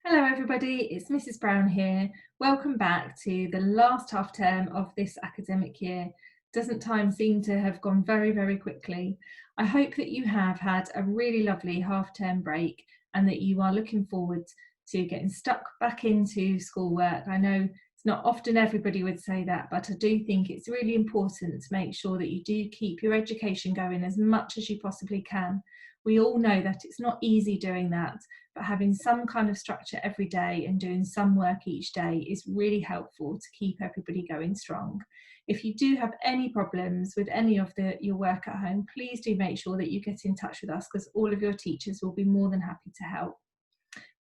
Hello everybody, it's Mrs Brown here. Welcome back to the last half term of this academic year. Doesn't time seem to have gone very quickly? I hope that you have had a really lovely half term break and that you are looking forward to getting stuck back into schoolwork. I know it's not often everybody would say that, but I do think it's really important to make sure that you do keep your education going as much as you possibly can. We all know that it's not easy doing that, but having some kind of structure every day and doing some work each day is really helpful to keep everybody going strong. If you do have any problems with any of your work at home, please do make sure that you get in touch with us, because all of your teachers will be more than happy to help.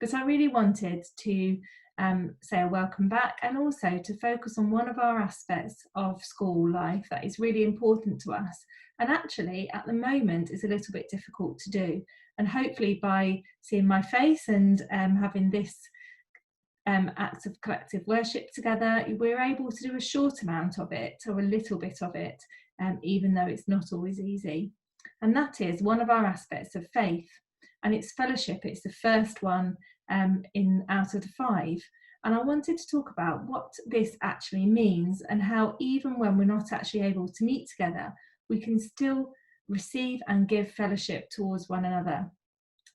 But I really wanted to say a welcome back, and also to focus on one of our aspects of school life that is really important to us, and actually at the moment is a little bit difficult to do. And hopefully by seeing my face and having this act of collective worship together, we're able to do a short amount of it, or a little bit of it, even though it's not always easy. And that is one of our aspects of faith, and it's fellowship. It's the first one in out of the 5. And I wanted to talk about what this actually means, and how even when we're not actually able to meet together, we can still receive and give fellowship towards one another.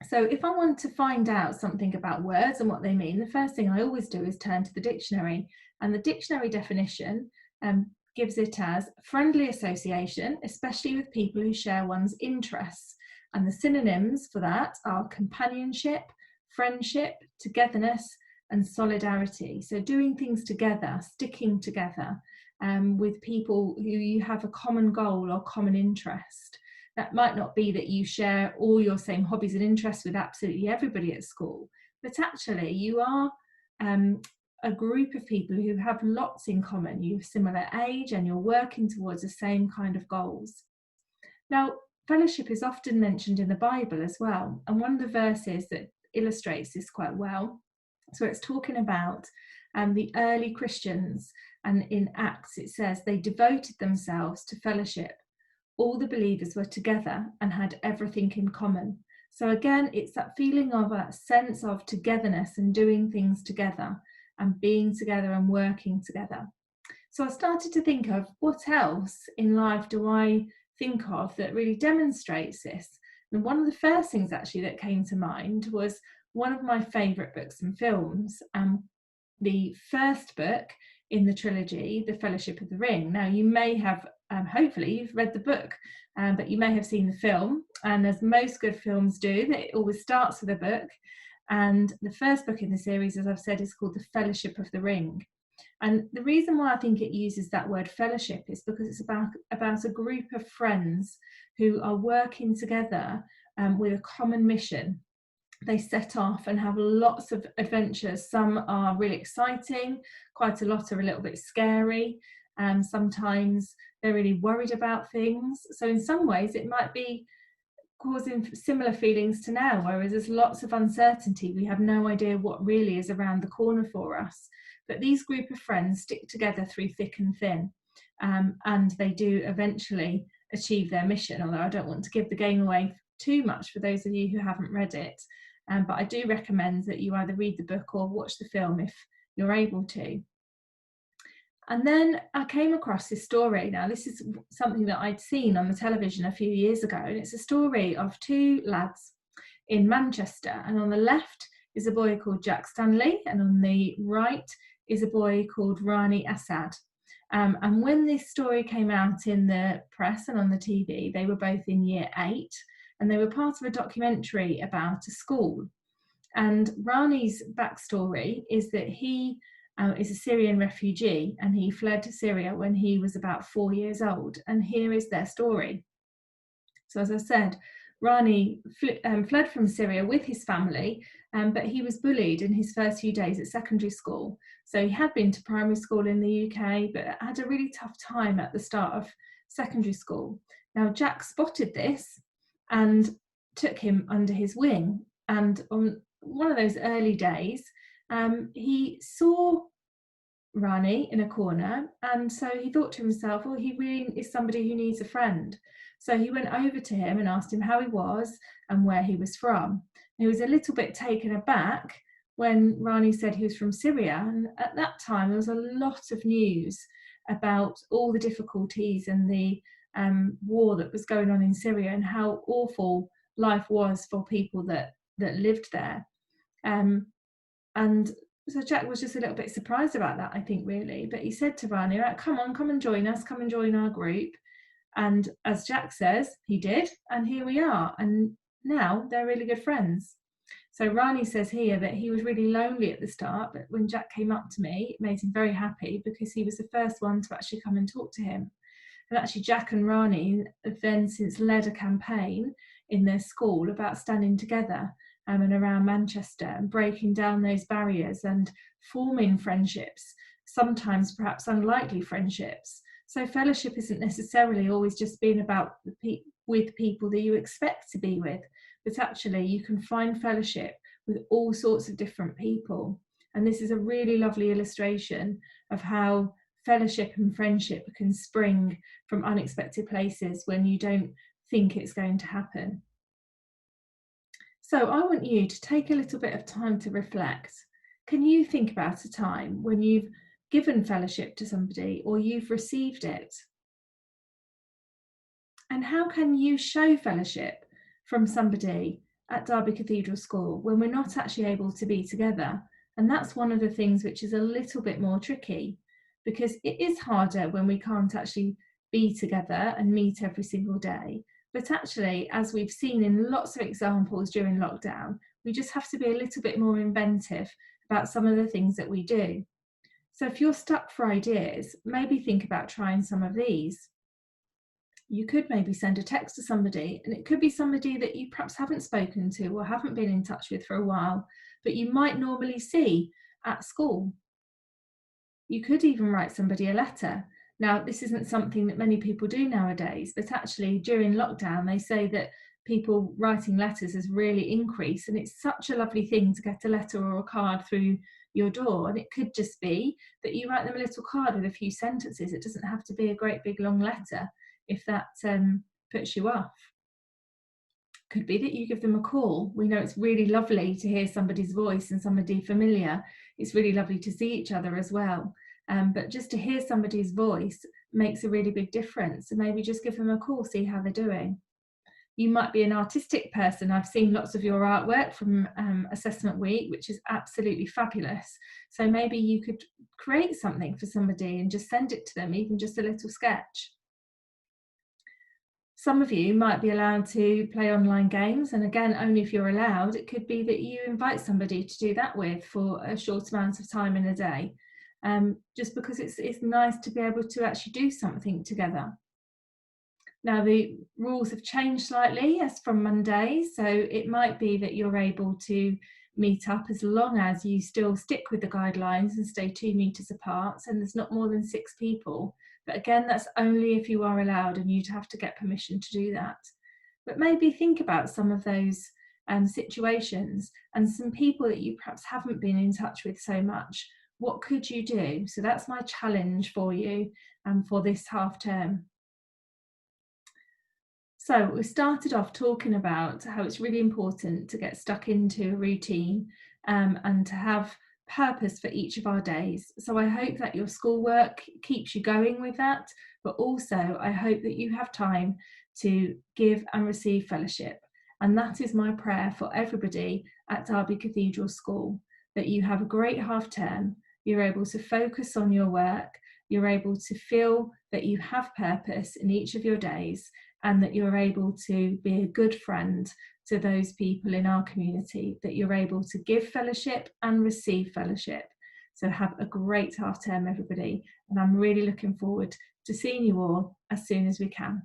So if I want to find out something about words and what they mean, the first thing I always do is turn to the dictionary. And the dictionary definition gives it as friendly association, especially with people who share one's interests. And the synonyms for that are companionship, friendship, togetherness, and solidarity. So doing things together, sticking together with people who you have a common goal or common interest. That might not be that you share all your same hobbies and interests with absolutely everybody at school, but actually you are a group of people who have lots in common. You have similar age and you're working towards the same kind of goals. Now, fellowship is often mentioned in the Bible as well, and one of the verses that illustrates this quite well, so it's talking about the early Christians, and in Acts it says they devoted themselves to fellowship. All the believers were together and had everything in common. So again, it's that feeling of a sense of togetherness and doing things together and being together and working together. So I started to think of what else in life do I think of that really demonstrates this. And one of the first things actually that came to mind was one of my favourite books and films, the first book in the trilogy, The Fellowship of the Ring. Now you may have, hopefully you've read the book, but you may have seen the film, and as most good films do, it always starts with a book. And the first book in the series, as I've said, is called The Fellowship of the Ring. And the reason why I think it uses that word fellowship is because it's about a group of friends who are working together with a common mission. They set off and have lots of adventures. Some are really exciting, quite a lot are a little bit scary, and sometimes they're really worried about things. So in some ways it might be causing similar feelings to now, whereas there's lots of uncertainty. We have no idea what really is around the corner for us. But these group of friends stick together through thick and thin, and they do eventually achieve their mission, although I don't want to give the game away too much for those of you who haven't read it. But I do recommend that you either read the book or watch the film if you're able to. And then I came across this story. Now, this is something that I'd seen on the television a few years ago, and it's a story of 2 lads in Manchester. And on the left is a boy called Jack Stanley, and on the right is a boy called Rani Assad. And when this story came out in the press and on the TV, they were both in year 8, and they were part of a documentary about a school. And Rani's backstory is that he is a Syrian refugee, and he fled to Syria when he was about 4 years old. And here is their story. So as I said, Rani fled from Syria with his family, but he was bullied in his first few days at secondary school. So he had been to primary school in the UK, but had a really tough time at the start of secondary school. Now, Jack spotted this and took him under his wing. And on one of those early days, he saw Rani in a corner, and so he thought to himself, oh, he really is somebody who needs a friend. So he went over to him and asked him how he was and where he was from. He was a little bit taken aback when Rani said he was from Syria. And at that time, there was a lot of news about all the difficulties and the war that was going on in Syria and how awful life was for people that lived there. And so Jack was just a little bit surprised about that, I think, really. But he said to Rani, right, come and join us, come and join our group. And as Jack says, he did, and here we are. And now they're really good friends. So Rani says here that he was really lonely at the start, but when Jack came up to me, it made him very happy because he was the first one to actually come and talk to him. And actually Jack and Rani have then since led a campaign in their school about standing together and around Manchester and breaking down those barriers and forming friendships, sometimes perhaps unlikely friendships. So fellowship isn't necessarily always just being about with people that you expect to be with, but actually you can find fellowship with all sorts of different people. And this is a really lovely illustration of how fellowship and friendship can spring from unexpected places when you don't think it's going to happen. So I want you to take a little bit of time to reflect. Can you think about a time when you've given fellowship to somebody or you've received it? And how can you show fellowship from somebody at Derby Cathedral School when we're not actually able to be together? And that's one of the things which is a little bit more tricky, because it is harder when we can't actually be together and meet every single day. But actually, as we've seen in lots of examples during lockdown, we just have to be a little bit more inventive about some of the things that we do. So if you're stuck for ideas, maybe think about trying some of these. You could maybe send a text to somebody, and it could be somebody that you perhaps haven't spoken to or haven't been in touch with for a while, but you might normally see at school. You could even write somebody a letter. Now, this isn't something that many people do nowadays, but actually during lockdown, they say that people writing letters has really increased, and it's such a lovely thing to get a letter or a card through your door. And it could just be that you write them a little card with a few sentences. It doesn't have to be a great big long letter if that puts you off. Could be that you give them a call. We know it's really lovely to hear somebody's voice and somebody familiar. It's really lovely to see each other as well. But just to hear somebody's voice makes a really big difference. So maybe just give them a call, see how they're doing. You might be an artistic person. I've seen lots of your artwork from Assessment Week, which is absolutely fabulous. So maybe you could create something for somebody and just send it to them, even just a little sketch. Some of you might be allowed to play online games, and again, only if you're allowed. It could be that you invite somebody to do that with for a short amount of time in a day, just because it's nice to be able to actually do something together. Now, the rules have changed slightly as from Monday, so it might be that you're able to meet up as long as you still stick with the guidelines and stay 2 meters apart, and there's not more than 6 people. But again, that's only if you are allowed, and you'd have to get permission to do that. But maybe think about some of those situations and some people that you perhaps haven't been in touch with so much. What could you do? So that's my challenge for you for this half term. So we started off talking about how it's really important to get stuck into a routine and to have purpose for each of our days. So I hope that your schoolwork keeps you going with that, but also I hope that you have time to give and receive fellowship. And that is my prayer for everybody at Derby Cathedral School, that you have a great half term, you're able to focus on your work, you're able to feel that you have purpose in each of your days, and that you're able to be a good friend to those people in our community, that you're able to give fellowship and receive fellowship. So have a great half term, everybody, and I'm really looking forward to seeing you all as soon as we can.